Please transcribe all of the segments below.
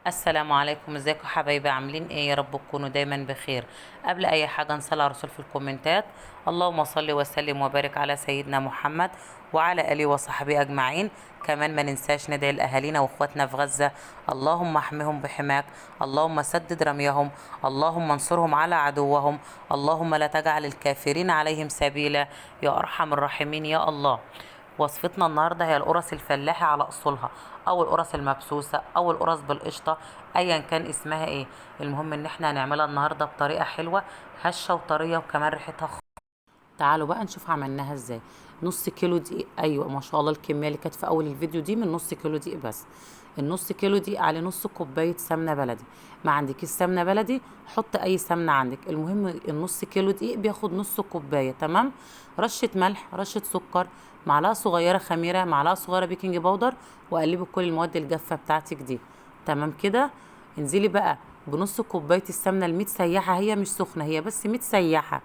السلام عليكم، ازيكم حبايبي؟ عاملين ايه؟ يا رب تكونوا دايما بخير. قبل اي حاجه نصلي على الرسول في الكومنتات. اللهم صل وسلم وبارك على سيدنا محمد وعلى اله وصحبه اجمعين. كمان ما ننساش ندعي لاهالينا واخواتنا في غزه. اللهم احمهم بحماك، اللهم سدد رميهم، اللهم انصرهم على عدوهم، اللهم لا تجعل الكافرين عليهم سبيلا يا ارحم الراحمين يا الله. وصفتنا النهارده هي القرص الفلاحي على اصولها، او القرص المبسوسه، او القرص بالقشطه، ايا كان اسمها ايه. المهم ان احنا هنعملها النهارده بطريقه حلوه، هشه وطريه، وكمان ريحتها تعالوا بقى نشوف عملناها ازاي. نص كيلو دقيق، ايوه ما شاء الله الكميه اللي كانت في اول الفيديو دي من نص كيلو دقيق بس. النص كيلو دقيق على نص كوبايه سمنه بلدي. ما عندكيش سمنه بلدي حط اي سمنه عندك، المهم النص كيلو دقيق بياخد نص كوبايه، تمام. رشه ملح، رشه سكر، معلقه صغيره خميره، معلقه صغيره بيكنج باودر، وقلبي كل المواد الجافه بتاعتك دي. تمام كده. انزلي بقى بنص كوبايه السمنه المتسيحه، هي مش سخنه، هي بس متسيحه،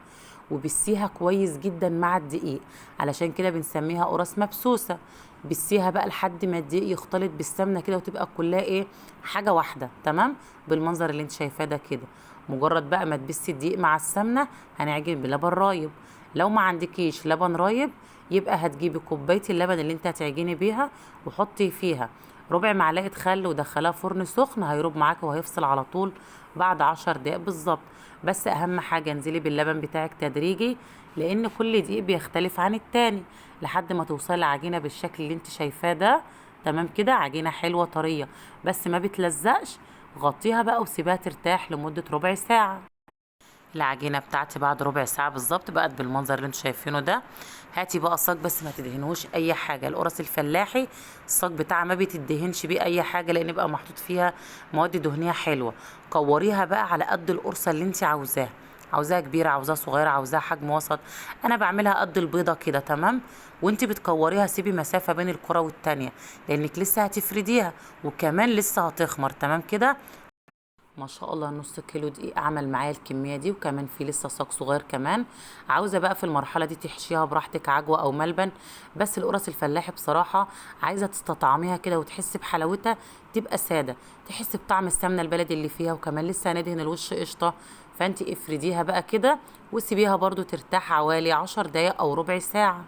وبسيها كويس جدا مع الدقيق، علشان كده بنسميها قرص مبسوسه. بسيها بقى لحد ما الدقيق يختلط بالسمنه كده، وتبقى كلها ايه، حاجه واحده، تمام. بالمنظر اللي انت شايفاه ده كده. مجرد بقى ما تبسي الدقيق مع السمنه، هنعجن بلبن رايب. لو ما عندكيش لبن رايب، يبقى هتجيبي كوبايه اللبن اللي انت هتعجني بيها، وحطي فيها ربع معلقه خل، ودخلها فرن سخن، هيروب معاكي وهيفصل على طول بعد 10 دقايق بالظبط. بس اهم حاجه انزلي باللبن بتاعك تدريجي، لان كل دقيق بيختلف عن التاني، لحد ما توصلي لعجينه بالشكل اللي انت شايفاه ده. تمام كده، عجينه حلوه طريه بس ما بتلزقش. غطيها بقى وسيبها ترتاح لمده ربع ساعه. العجينه بتاعتي بعد ربع ساعه بالظبط بقت بالمنظر اللي انتوا شايفينه ده. هاتي بقى صاج، بس ما تدهنوش اي حاجه. القرص الفلاحي الصاج بتاعها ما بيتدهنش بيه اي حاجه، لان بقى محطوط فيها مواد دهنيه حلوه. كوريها بقى على قد القرصه اللي انت عاوزاها، عاوزاها كبيره، عاوزاها صغيره، عاوزاها حجم وسط. انا بعملها قد البيضه كده، تمام. وانت بتكوريها سيبي مسافه بين الكره والتانيه، لانك لسه هتفرديها، وكمان لسه هتخمر، تمام كده. ما شاء الله نص كيلو دقيق عمل معايا الكميه دي، وكمان في لسه صاج صغير كمان. عاوزه بقى في المرحله دي تحشيها براحتك، عجوه او ملبن. بس القرص الفلاحي بصراحه عايزه تستطعميها كده وتحسي بحلاوتها، تبقى ساده، تحسي بطعم السمنه البلدي اللي فيها، وكمان لسه هندهن الوش قشطه. فانت افرديها بقى كده، وسيبيها برضو ترتاح حوالي 10 دقايق او ربع ساعه.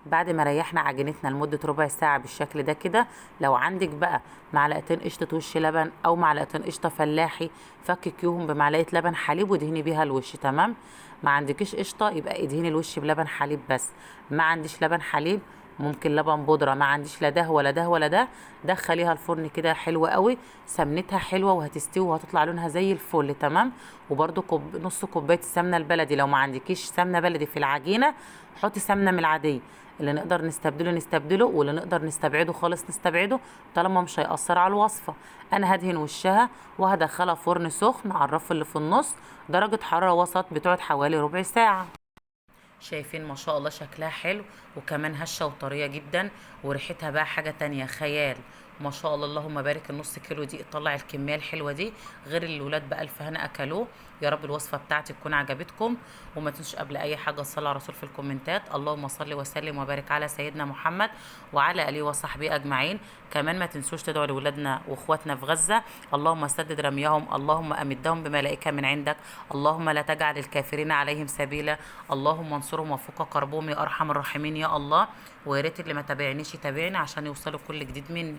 بعد ما ريحنا عجينتنا لمدة ربع ساعة بالشكل ده كده، لو عندك بقى معلقتين قشطة وش لبن أو معلقتين قشطة فلاحي، فككيهم بمعلقة لبن حليب ودهني بيها الوش، تمام. ما عندكيش قشطة، يبقى ادهني الوش بلبن حليب بس. ما عنديش لبن حليب، ممكن لبن بودرة. ما عنديش لا ده ولا ده ولا ده، دخليها الفرن كده حلوة قوي، سمنتها حلوة وهتستوي وهتطلع لونها زي الفل، تمام. وبرده نص كوباية السمنة البلدي. لو ما عندكيش سمنة بلدي في العجينة، حطي سمنة من العادية. اللي نقدر نستبدله نستبدله، واللي نقدر نستبعده خالص نستبعده، طالما مش هيأثر على الوصفة. انا هدهن وشها وهدخلها فرن سخن على الرف اللي في النص، درجة حرارة وسط، بتقعد حوالي ربع ساعة. شايفين ما شاء الله شكلها حلو، وكمان هشة وطرية جدا، وريحتها بقى حاجة تانية خيال. ما شاء الله اللهم بارك. النص كيلو دي طلع الكمية الحلوة دي، غير اللي الولاد بألف هنا أكلوه. يا رب الوصفة بتاعتي تكون عجبتكم. وما تنسوش قبل أي حاجة تصلوا على رسول في الكومنتات. اللهم صل وسلم وبارك على سيدنا محمد وعلى آله وصحبه أجمعين. كمان ما تنسوش تدعوا لولادنا وإخواتنا في غزة. اللهم سدد رميهم، اللهم أمدهم بملائكة من عندك، اللهم لا تجعل الكافرين عليهم سبيلا، اللهم انصرهم وفك كربهم يا أرحم الراحمين يا الله. ويا ريت اللي ما تابعنيش يتابعني عشان يوصلوا كل جديد مني.